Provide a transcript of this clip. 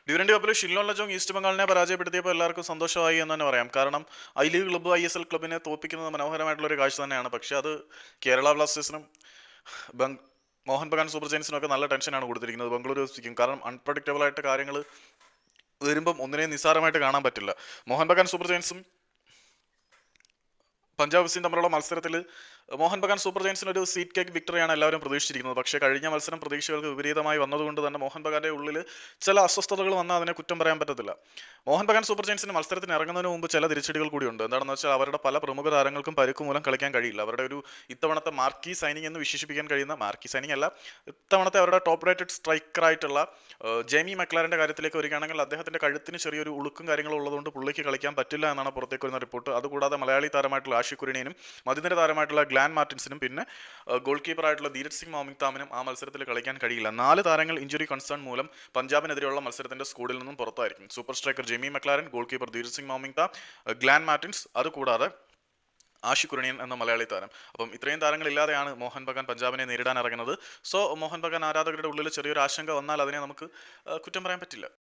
Durand കപ്പിൽ Shillong Lajong east ബംഗാളിനെ പരാജയപ്പെടുത്തിയപ്പോൾ എല്ലാവർക്കും സന്തോഷമായി എന്ന് തന്നെ പറയാം. കാരണം ഐ ലീഗ് ക്ലബ്ബ് ISL ക്ലബിനെ തോൽപ്പിക്കുന്നത് മനോഹരമായിട്ടുള്ള ഒരു കാഴ്ച തന്നെയാണ്. പക്ഷേ അത് കേരള ബ്ലാസ്റ്റേഴ്സിനും മോഹൻ ബഗാൻ സൂപ്പർ ജയൻസിനും ഒക്കെ നല്ല ടെൻഷനാണ് കൊടുത്തിരിക്കുന്നത് ബംഗളൂരു എഫ്സിക്കും. കാരണം അൺപ്രഡിക്റ്റബിൾ ആയിട്ട് കാര്യങ്ങൾ വരുമ്പം ഒന്നിനെയും നിസ്സാരമായിട്ട് കാണാൻ പറ്റില്ല. മോഹൻ ബഗാൻ സൂപ്പർ ജയൻസും പഞ്ചാബ് എഫ്സിയും തമ്മിലുള്ള മത്സരത്തിൽ മോഹൻ ബഗാൻ സൂപ്പർ ജയൻസിന് ഒരു സീറ്റ് കേക്ക് വിക്ടറിയാണ് എല്ലാവരും പ്രതീക്ഷിച്ചിരിക്കുന്നത്. പക്ഷേ കഴിഞ്ഞ മത്സരം പ്രതീക്ഷകൾക്ക് വിപരീതമായി വന്നതുകൊണ്ട് തന്നെ മോഹൻ ബഗാന്റെ ഉള്ളിൽ ചില അസ്വസ്ഥതകൾ വന്നാൽ അതിനെ കുറ്റം പറയാൻ പറ്റത്തില്ല. മോഹൻ ബഗാൻ സൂപ്പർ ജയൻസിന് മത്സരത്തിന് ഇറങ്ങുന്നതിന് മുമ്പ് ചില തിരിച്ചടികൾ കൂടിയുണ്ട്. എന്താണെന്ന് വെച്ചാൽ അവരുടെ പല പ്രമുഖ താരങ്ങൾക്കും പരിക്ക് മൂലം കളിക്കാൻ കഴിയില്ല. അവരുടെ ഒരു ഇത്തവണത്തെ മാർക്കി സൈനിങ് എന്ന് വിശേഷിപ്പിക്കാൻ കഴിയുന്ന, മാർക്കി സൈനിങ് അല്ല, ഇത്തവണത്തെ അവരുടെ ടോപ്പ് റേറ്റഡ് സ്ട്രൈക്കറായിട്ടുള്ള ജെയ്മി മെക്ലാരന്റെ കാര്യത്തിലേക്ക് വരികയാണെങ്കിൽ അദ്ദേഹത്തിന്റെ കഴുത്തിന് ചെറിയൊരു ഉളുക്കും കാര്യങ്ങളും ഉള്ളതുകൊണ്ട് പുള്ളിക്ക് കളിക്കാൻ പറ്റില്ല എന്നാണ് പുറത്തേക്ക് വരുന്ന റിപ്പോർട്ട്. അതുകൂടാതെ മലയാളി താരമായിട്ടുള്ള ആഷിഖ് കുര്യനെയും മതിനിര താരമായിട്ടുള്ള ഗ്ലാൻ മാർട്ടിൻസിനും പിന്നെ ഗോൾ കീപ്പറായിട്ടുള്ള ധീരജ് സിംഗ് മോമിങ്താമിനും ആ മത്സരത്തിൽ കളിക്കാൻ കഴിയില്ല. 4 താരങ്ങൾ ഇഞ്ചുറി കൺസേൺ മൂലം പഞ്ചാബിനെതിരെയുള്ള മത്സരത്തിന്റെ സ്ക്വാഡിൽ നിന്നും പുറത്തായിരിക്കും. Super striker Jamie McLaren, goalkeeper Dheeraj Singh Moirangthem, Glan Martins, അതുകൂടാതെ ആഷിഖ് കുര്യൻ എന്ന മലയാളി താരം. അപ്പം ഇത്രയും താരങ്ങളില്ലാതെയാണ് മോഹൻ ബഗാൻ പഞ്ചാബിനെ നേരിടാൻ ഇറങ്ങുന്നത്. സോ മോഹൻ ബഗാൻ ആരാധകരുടെ ഉള്ളിൽ ചെറിയൊരു ആശങ്ക വന്നാൽ അതിനെ നമുക്ക് കുറ്റം പറയാൻ പറ്റില്ല.